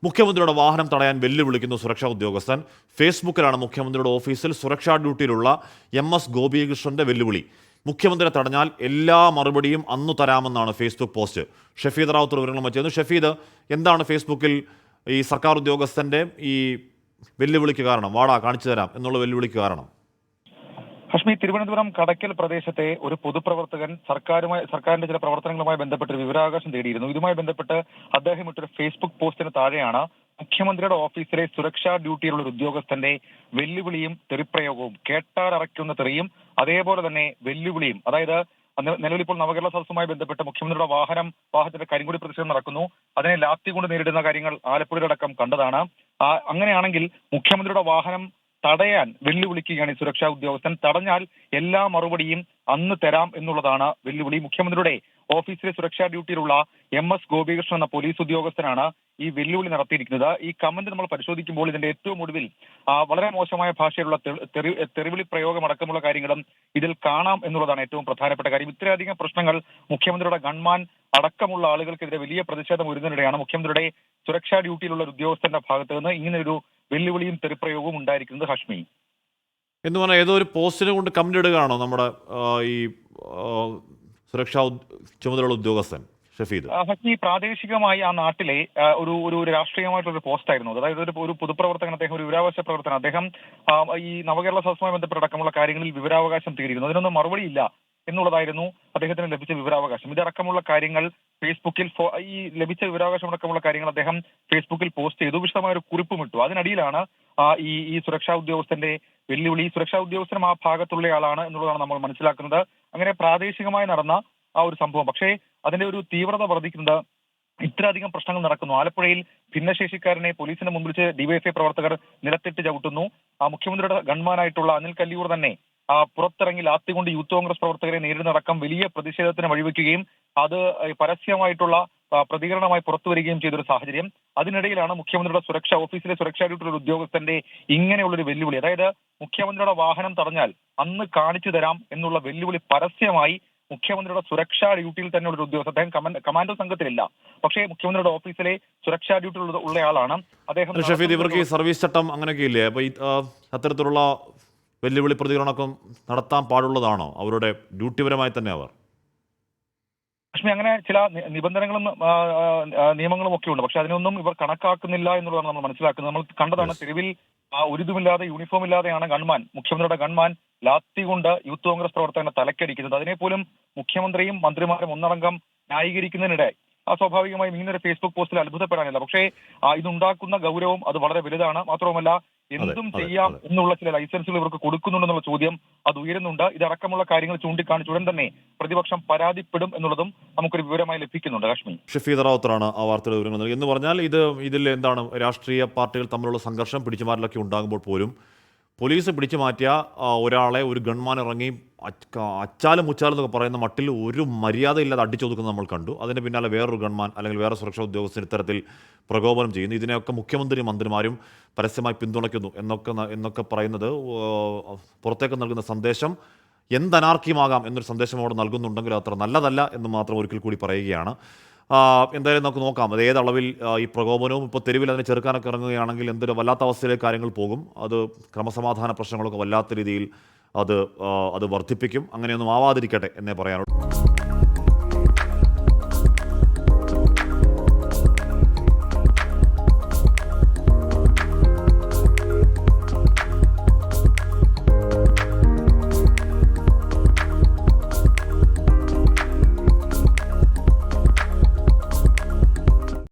മുഖ്യമന്ത്രിയുടെ വാഹനം തടയാൻ വെല്ലുവിളിക്കുന്ന സുരക്ഷാ ഉദ്യോഗസ്ഥൻ. ഫേസ്ബുക്കിലാണ് മുഖ്യമന്ത്രിയുടെ ഓഫീസിൽ സുരക്ഷാ ഡ്യൂട്ടിയിലുള്ള MS ഗോപികൃഷ്ണന്റെ വെല്ലുവിളി. മുഖ്യമന്ത്രിയെ തടഞ്ഞാൽ എല്ലാ മറുപടിയും അന്നു തരാമെന്നാണ് ഫേസ്ബുക്ക് പോസ്റ്റ്. ഷഫീദ് റാവുത്തർ വിവരങ്ങൾ വെച്ചിരുന്നു. ഷഫീദ്, എന്താണ് ഫേസ്ബുക്കിൽ ഈ സർക്കാർ ഉദ്യോഗസ്ഥന്റെ ഈ വെല്ലുവിളിക്ക് കാരണം? വാടാ കാണിച്ചു തരാം എന്നുള്ള വെല്ലുവിളിക്ക് കാരണം? ഹഷ്മി, തിരുവനന്തപുരം കടയ്ക്കൽ പ്രദേശത്തെ ഒരു പൊതുപ്രവർത്തകൻ സർക്കാരിന്റെ ചില പ്രവർത്തനങ്ങളുമായി ബന്ധപ്പെട്ട് വിവരാവകാശം തേടിയിരുന്നു. ഇതുമായി ബന്ധപ്പെട്ട് അദ്ദേഹം ഇട്ടൊരു ഫേസ്ബുക്ക് പോസ്റ്റിന് താഴെയാണ് മുഖ്യമന്ത്രിയുടെ ഓഫീസിലെ സുരക്ഷാ ഡ്യൂട്ടിയിലുള്ള ഒരു ഉദ്യോഗസ്ഥന്റെ വെല്ലുവിളിയും തെറിപ്രയോഗവും. കേട്ടാലറയ്ക്കുന്ന തെറിയും അതേപോലെ തന്നെ വെല്ലുവിളിയും. അതായത് നിലവിൽ ഇപ്പോൾ നവകേരള സദസ്സുമായി ബന്ധപ്പെട്ട് മുഖ്യമന്ത്രിയുടെ വാഹനത്തിന്റെ കരിങ്കൊടി പ്രതിഷേധം നടക്കുന്നു. അതിനെ ലാത്തി കൊണ്ട് നേരിടുന്ന കാര്യങ്ങൾ ആലപ്പുഴയിലടക്കം കണ്ടതാണ്. അങ്ങനെയാണെങ്കിൽ മുഖ്യമന്ത്രിയുടെ വാഹനം തടയാൻ വെല്ലുവിളിക്കുകയാണ് ഈ സുരക്ഷാ ഉദ്യോഗസ്ഥൻ. തടഞ്ഞാൽ എല്ലാ മറുപടിയും അന്ന് തരാം എന്നുള്ളതാണ് വെല്ലുവിളി. മുഖ്യമന്ത്രിയുടെ ഓഫീസിലെ സുരക്ഷാ ഡ്യൂട്ടിയിലുള്ള MS ഗോപികൃഷ്ണൻ എന്ന പോലീസ് ഉദ്യോഗസ്ഥനാണ് ഈ വെല്ലുവിളി നടത്തിയിരിക്കുന്നത്. ഈ കമന്റ് നമ്മൾ പരിശോധിക്കുമ്പോൾ ഇതിന്റെ ഏറ്റവും ഒടുവിൽ വളരെ മോശമായ ഭാഷയിലുള്ള തെറിവിളി പ്രയോഗം അടക്കമുള്ള കാര്യങ്ങളും ഇതിൽ കാണാം എന്നുള്ളതാണ് ഏറ്റവും പ്രധാനപ്പെട്ട കാര്യം. ഇത്രയധികം പ്രശ്നങ്ങൾ മുഖ്യമന്ത്രിയുടെ ഗൺമാൻ അടക്കമുള്ള ആളുകൾക്കെതിരെ വലിയ പ്രതിഷേധം ഉയരുന്നതിനിടെയാണ് മുഖ്യമന്ത്രിയുടെ സുരക്ഷാ ഡ്യൂട്ടിയിലുള്ള ഒരു ഉദ്യോഗസ്ഥന്റെ ഭാഗത്ത് നിന്ന് ഇങ്ങനെ ഒരു വെല്ലുവിളിയും തെറിപ്രയോഗവും ഉണ്ടായിരിക്കുന്നത്. ഹഷ്മി, എന്ന് പറഞ്ഞാൽ ഏതോ ഒരു പോസ്റ്റിനെ കൊണ്ട് കമന്റ് ഇടുകയാണോ നമ്മുടെ ഈ സുരക്ഷാ ചുമതലയുള്ള ഉദ്യോഗസ്ഥൻ ഷഫീദ്? ഹഷ്മി, പ്രാദേശികമായി ആ നാട്ടിലെ ഒരു രാഷ്ട്രീയമായിട്ടുള്ള പോസ്റ്റ് ആയിരുന്നു. അതായത് ഒരു പൊതുപ്രവർത്തകൻ, അദ്ദേഹം ഒരു വിവരാവകാശ പ്രവർത്തകൻ. അദ്ദേഹം ഈ നവകേരള സദസ്സുമായി ബന്ധപ്പെട്ടടക്കമുള്ള കാര്യങ്ങളിൽ വിവരാവകാശം തേടിയിരുന്നു. അതിനൊന്നും മറുപടിയില്ല എന്നുള്ളതായിരുന്നു അദ്ദേഹത്തിന് ലഭിച്ച വിവരാവകാശം. ഇതടക്കമുള്ള കാര്യങ്ങൾ ഫേസ്ബുക്കിൽ ഈ ലഭിച്ച വിവരാവകാശം അടക്കമുള്ള കാര്യങ്ങൾ അദ്ദേഹം ഫേസ്ബുക്കിൽ പോസ്റ്റ് ചെയ്തു. വിശദമായ ഒരു കുറിപ്പും ഇട്ടു. അതിനടിയിലാണ് ഈ സുരക്ഷാ ഉദ്യോഗസ്ഥന്റെ വെല്ലുവിളി. സുരക്ഷാ ഉദ്യോഗസ്ഥനും ആ ഭാഗത്തുള്ളയാളാണ് എന്നുള്ളതാണ് നമ്മൾ മനസ്സിലാക്കുന്നത്. അങ്ങനെ പ്രാദേശികമായി നടന്ന ആ ഒരു സംഭവം. പക്ഷേ അതിന്റെ ഒരു തീവ്രത വർദ്ധിക്കുന്നത് ഇത്രയധികം പ്രശ്നങ്ങൾ നടക്കുന്നു. ആലപ്പുഴയിൽ ഭിന്നശേഷിക്കാരനെ പോലീസിന് മുമ്പിൽ വെച്ച് ഡിവൈഎഫ്ഐ പ്രവർത്തകർ നിലത്തിട്ട് ചവിട്ടുന്നു. മുഖ്യമന്ത്രിയുടെ ഗൺമാനായിട്ടുള്ള അനിൽ കല്ലിയൂർ തന്നെ പുറത്തിറങ്ങി ലാത്തികൊണ്ട് യൂത്ത് കോൺഗ്രസ് പ്രവർത്തകരെ നേരിടുന്നടക്കം വലിയ പ്രതിഷേധത്തിന് വഴിവെക്കുകയും അത് പരസ്യമായിട്ടുള്ള പ്രതികരണമായി പുറത്തു വരികയും ചെയ്തൊരു സാഹചര്യം. അതിനിടയിലാണ് മുഖ്യമന്ത്രിയുടെ ഓഫീസിലെ സുരക്ഷാ ഡ്യൂട്ടിയുള്ള ഉദ്യോഗസ്ഥന്റെ ഇങ്ങനെയുള്ളൊരു വെല്ലുവിളി. അതായത് മുഖ്യമന്ത്രിയുടെ വാഹനം തടഞ്ഞാൽ അന്ന് കാണിച്ചു തരാം എന്നുള്ള വെല്ലുവിളി പരസ്യമായി മുഖ്യമന്ത്രിയുടെ സുരക്ഷാ ഡ്യൂട്ടിയിൽ തന്നെയുള്ള ഒരു ഉദ്യോഗസ്ഥൻ. അദ്ദേഹം കമാൻഡോ സംഘത്തിലില്ല, പക്ഷേ മുഖ്യമന്ത്രിയുടെ ഓഫീസിലെ സുരക്ഷാ ഡ്യൂട്ടിയിൽ ഉള്ളയാളാണ് അദ്ദേഹം. ഷഫീദ്, ഇവർക്ക് ഈ സർവീസ് ചട്ടം അങ്ങനെയൊക്കെ ഇല്ലേ? അപ്പൊ ഈ അത്തരത്തിലുള്ള വെല്ലുവിളി പ്രതികരണമൊക്കെ നടത്താൻ പാടുള്ളതാണോ അവരുടെ ഡ്യൂട്ടിപരമായി തന്നെ അവർ? പക്ഷേ അങ്ങനെ ചില നിബന്ധനകളും നിയമങ്ങളും ഒക്കെ ഉണ്ട്. പക്ഷെ അതിനൊന്നും ഇവർ കണക്കാക്കുന്നില്ല എന്നുള്ളതാണ് നമ്മൾ മനസ്സിലാക്കുന്നത്. നമ്മൾ കണ്ടതാണ് തെരുവിൽ ഒരിതുമില്ലാതെ യൂണിഫോം ഇല്ലാതെയാണ് മുഖ്യമന്ത്രിയുടെ ഗൺമാൻ ലാത്തി കൊണ്ട് യൂത്ത് കോൺഗ്രസ് പ്രവർത്തകനെ തലക്കടിക്കുന്നത്. അതിനെപ്പോലും മുഖ്യമന്ത്രിയും മന്ത്രിമാരും ഒന്നടങ്കം ന്യായീകരിക്കുന്നതിനിടെ സ്വാഭാവികമായും ഇങ്ങനൊരു ഫേസ്ബുക്ക് പോസ്റ്റിൽ അത്ഭുതപ്പെടാനില്ല. പക്ഷേ ഇതുണ്ടാക്കുന്ന ഗൗരവം അത് വളരെ വലുതാണ്. മാത്രവുമല്ല, എന്തും ചെയ്യാം എന്നുള്ള ചില ലൈസൻസുകൾ ഇവർക്ക് കൊടുക്കുന്നുണ്ടെന്നുള്ള ചോദ്യം അത് ഉയരുന്നുണ്ട്. ഇതടക്കമുള്ള കാര്യങ്ങൾ ചൂണ്ടിക്കാണിച്ച് ഉടൻ തന്നെ പ്രതിപക്ഷം പരാതിപ്പെടും എന്നുള്ളതും നമുക്കൊരു വിവരമായി ലഭിക്കുന്നുണ്ട്. ലക്ഷ്മി, ഷഫീദ് റാവുത്തറാണ് ആ വാർത്തയുടെ വിവരങ്ങൾ നൽകി. എന്ന് പറഞ്ഞാൽ ഇതിൽ എന്താണ്, രാഷ്ട്രീയ പാർട്ടികൾ തമ്മിലുള്ള സംഘർഷം പിടിച്ചുമാറലൊക്കെ ഉണ്ടാകുമ്പോൾ പോലും പോലീസ് പിടിച്ചു മാറ്റിയ ഒരാളെ ഒരു ഗൺമാൻ ഇറങ്ങി അച്ചാലും മുച്ചാലും എന്നൊക്കെ പറയുന്ന മട്ടിൽ ഒരു മര്യാദയില്ലാതെ അടിച്ചൊതുക്കുന്നത് നമ്മൾ കണ്ടു. അതിന് പിന്നാലെ വേറൊരു ഗൺമാൻ അല്ലെങ്കിൽ വേറെ സുരക്ഷാ ഉദ്യോഗസ്ഥൻ ഇത്തരത്തിൽ പ്രകോപനം ചെയ്യുന്നു. ഇതിനെയൊക്കെ മുഖ്യമന്ത്രിയും മന്ത്രിമാരും പരസ്യമായി പിന്തുണയ്ക്കുന്നു എന്നൊക്കെ പറയുന്നത് പുറത്തേക്ക് നൽകുന്ന സന്ദേശം എന്തനാർക്കിയുമാകാം എന്നൊരു സന്ദേശം അവിടെ നൽകുന്നുണ്ടെങ്കിൽ അത്ര നല്ലതല്ല എന്ന് മാത്രം ഒരിക്കൽ കൂടി പറയുകയാണ്. എന്തായാലും നമുക്ക് നോക്കാം അത് ഏതളവിൽ ഈ പ്രകോപനവും ഇപ്പോൾ തെരുവിൽ അതിനെ ചെറുക്കാനൊക്കെ ഇറങ്ങുകയാണെങ്കിൽ എന്തൊരു വല്ലാത്ത അവസ്ഥയിലേക്ക് കാര്യങ്ങൾ പോകും. അത് ക്രമസമാധാന പ്രശ്നങ്ങളൊക്കെ വല്ലാത്ത രീതിയിൽ അത് വർദ്ധിപ്പിക്കും. അങ്ങനെയൊന്നും ആവാതിരിക്കട്ടെ എന്നേ പറയാനുള്ളൂ.